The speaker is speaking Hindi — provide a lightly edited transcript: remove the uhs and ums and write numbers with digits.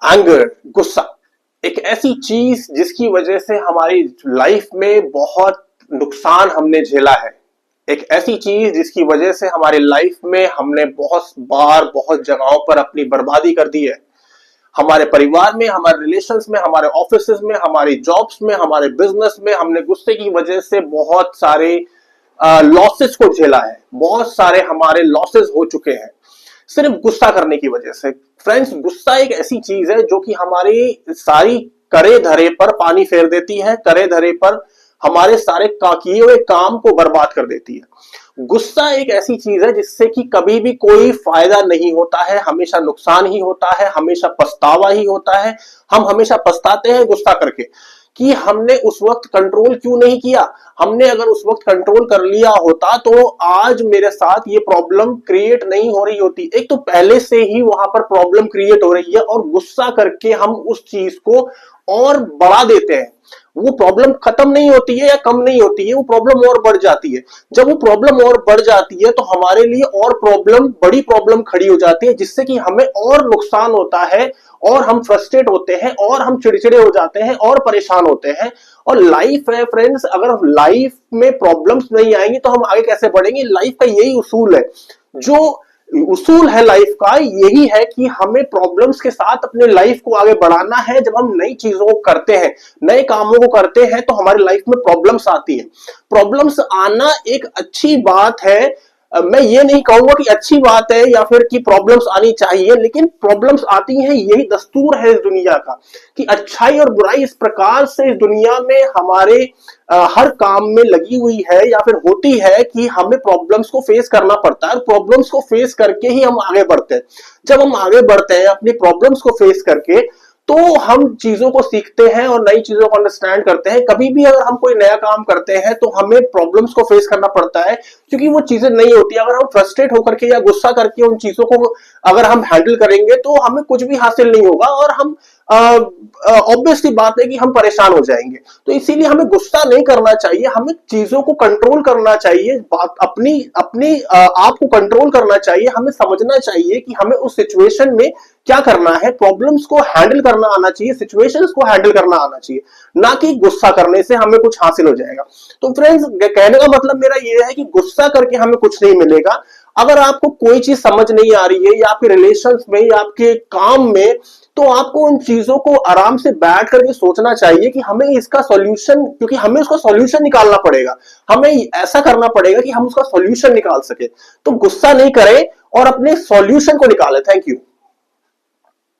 एंगर, गुस्सा एक ऐसी चीज जिसकी वजह से हमारी लाइफ में बहुत नुकसान हमने झेला है। एक ऐसी चीज जिसकी वजह से हमारी लाइफ में हमने बहुत बार बहुत जगहों पर अपनी बर्बादी कर दी है। हमारे परिवार में, हमारे रिलेशंस में, हमारे ऑफिसेज में, हमारी जॉब्स में, हमारे बिजनेस में हमने गुस्से की वजह से बहुत सारे लॉसेस को झेला है। बहुत सारे हमारे लॉसेस हो चुके हैं सिर्फ गुस्सा करने की वजह से। फ्रेंड्स, गुस्सा एक ऐसी चीज है जो कि हमारी सारी करे धरे पर पानी फेर देती है, करे धरे पर हमारे सारे किए हुए काम को बर्बाद कर देती है। गुस्सा एक ऐसी चीज है जिससे कि कभी भी कोई फायदा नहीं होता है, हमेशा नुकसान ही होता है, हमेशा पछतावा ही होता है। हम हमेशा पछताते हैं गुस्सा करके कि हमने उस वक्त कंट्रोल क्यों नहीं किया। हमने अगर उस वक्त कंट्रोल कर लिया होता तो आज मेरे साथ ये प्रॉब्लम क्रिएट नहीं हो रही होती। एक तो पहले से ही वहां पर प्रॉब्लम क्रिएट हो रही है और गुस्सा करके हम उस चीज को और बढ़ा देते हैं। वो प्रॉब्लम खत्म नहीं होती है या कम नहीं होती है, वो प्रॉब्लम और बढ़ जाती है। जब वो प्रॉब्लम और बढ़ जाती है तो हमारे लिए और प्रॉब्लम, बड़ी प्रॉब्लम खड़ी हो जाती है जिससे कि हमें और नुकसान होता है और हम फ्रस्ट्रेट होते हैं और हम चिड़चिड़े हो जाते हैं और परेशान होते हैं। और लाइफ है फ्रेंड्स, अगर लाइफ में प्रॉब्लम्स नहीं आएंगी तो हम आगे कैसे बढ़ेंगे। लाइफ का यही उसूल है, जो उसूल है लाइफ का यही है कि हमें प्रॉब्लम्स के साथ अपने लाइफ को आगे बढ़ाना है। जब हम नई चीजों को करते हैं, नए कामों को करते हैं तो हमारी लाइफ में प्रॉब्लम्स आती है। प्रॉब्लम्स आना एक अच्छी बात है। मैं ये नहीं कहूंगा कि अच्छी बात है या फिर कि प्रॉब्लम्स आनी चाहिए, लेकिन प्रॉब्लम्स आती हैं, यही दस्तूर है इस दुनिया का कि अच्छाई और बुराई इस प्रकार से इस दुनिया में हमारे हर काम में लगी हुई है या फिर होती है कि हमें प्रॉब्लम्स को फेस करना पड़ता है। प्रॉब्लम्स को फेस करके ही हम आगे बढ़ते हैं। जब हम आगे बढ़ते हैं अपनी प्रॉब्लम्स को फेस करके तो हम चीजों को सीखते हैं और नई चीजों को अंडरस्टैंड करते हैं। कभी भी अगर हम कोई नया काम करते हैं तो हमें प्रॉब्लम्स को फेस करना पड़ता है क्योंकि वो चीजें नहीं होती। अगर हम फ्रस्ट्रेट होकर के या गुस्सा करके उन चीजों को अगर हम हैंडल करेंगे तो हमें कुछ भी हासिल नहीं होगा और हम ऑब्वियसली बात है कि हम परेशान हो जाएंगे। तो इसीलिए हमें गुस्सा नहीं करना चाहिए, हमें चीजों को कंट्रोल करना चाहिए, बात अपनी अपनी आप को कंट्रोल करना चाहिए। हमें समझना चाहिए कि हमें उस सिचुएशन में क्या करना है। प्रॉब्लम्स को हैंडल करना आना चाहिए, सिचुएशंस को हैंडल करना आना चाहिए, ना कि गुस्सा करने से हमें कुछ हासिल हो जाएगा। तो फ्रेंड्स, कहने का मतलब मेरा ये है कि गुस्सा करके हमें कुछ नहीं मिलेगा। अगर आपको कोई चीज समझ नहीं आ रही है या आपके रिलेशंस में या आपके काम में, तो आपको उन चीजों को आराम से बैठ करके सोचना चाहिए कि हमें इसका सॉल्यूशन, क्योंकि हमें उसका सॉल्यूशन निकालना पड़ेगा। हमें ऐसा करना पड़ेगा कि हम उसका सॉल्यूशन निकाल सके। तो गुस्सा नहीं करें और अपने सॉल्यूशन को निकालें। Thank you.